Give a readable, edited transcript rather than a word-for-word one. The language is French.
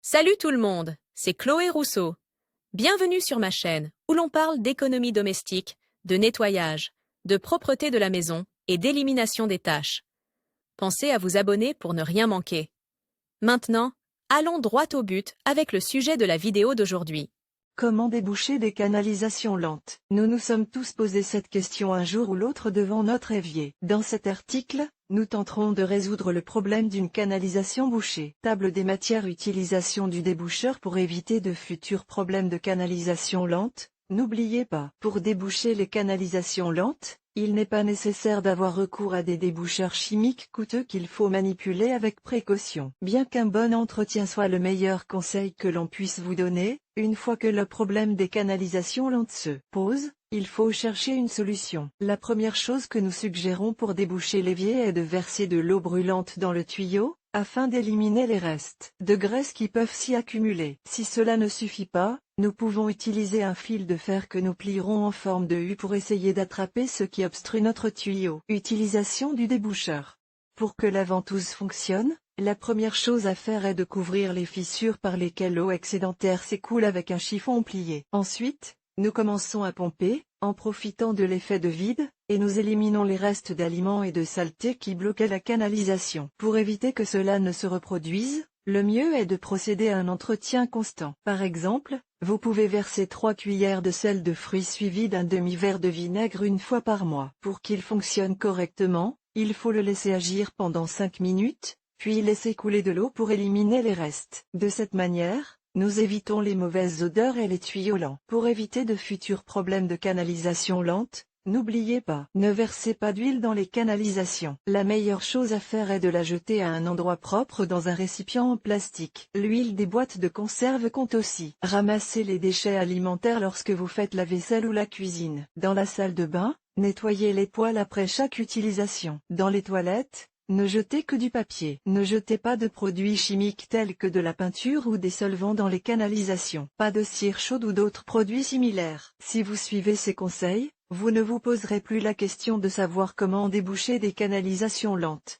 Salut tout le monde, c'est Chloé Rousseau. Bienvenue sur ma chaîne où l'on parle d'économie domestique, de nettoyage, de propreté de la maison et d'élimination des tâches. Pensez à vous abonner pour ne rien manquer. Maintenant, allons droit au but avec le sujet de la vidéo d'aujourd'hui. Comment déboucher des canalisations lentes? Nous nous sommes tous posé cette question un jour ou l'autre devant notre évier. Dans cet article, nous tenterons de résoudre le problème d'une canalisation bouchée. Table des matières, utilisation du déboucheur pour éviter de futurs problèmes de canalisation lente. N'oubliez pas, pour déboucher les canalisations lentes, il n'est pas nécessaire d'avoir recours à des déboucheurs chimiques coûteux qu'il faut manipuler avec précaution. Bien qu'un bon entretien soit le meilleur conseil que l'on puisse vous donner, une fois que le problème des canalisations lentes se pose, il faut chercher une solution. La première chose que nous suggérons pour déboucher l'évier est de verser de l'eau brûlante dans le tuyau, afin d'éliminer les restes de graisse qui peuvent s'y accumuler. Si cela ne suffit pas, nous pouvons utiliser un fil de fer que nous plierons en forme de U pour essayer d'attraper ce qui obstrue notre tuyau. Utilisation du déboucheur. Pour que la ventouse fonctionne, la première chose à faire est de couvrir les fissures par lesquelles l'eau excédentaire s'écoule avec un chiffon plié. Ensuite, nous commençons à pomper, en profitant de l'effet de vide, et nous éliminons les restes d'aliments et de saleté qui bloquaient la canalisation. Pour éviter que cela ne se reproduise, le mieux est de procéder à un entretien constant. Par exemple, vous pouvez verser 3 cuillères de sel de fruits suivi d'un demi-verre de vinaigre une fois par mois. Pour qu'il fonctionne correctement, il faut le laisser agir pendant 5 minutes, puis laisser couler de l'eau pour éliminer les restes. De cette manière, nous évitons les mauvaises odeurs et les tuyaux lents. Pour éviter de futurs problèmes de canalisation lente, n'oubliez pas, ne versez pas d'huile dans les canalisations. La meilleure chose à faire est de la jeter à un endroit propre dans un récipient en plastique. L'huile des boîtes de conserve compte aussi. Ramassez les déchets alimentaires lorsque vous faites la vaisselle ou la cuisine. Dans la salle de bain, nettoyez les poêles après chaque utilisation. Dans les toilettes, ne jetez que du papier. Ne jetez pas de produits chimiques tels que de la peinture ou des solvants dans les canalisations. Pas de cire chaude ou d'autres produits similaires. Si vous suivez ces conseils, vous ne vous poserez plus la question de savoir comment déboucher des canalisations lentes.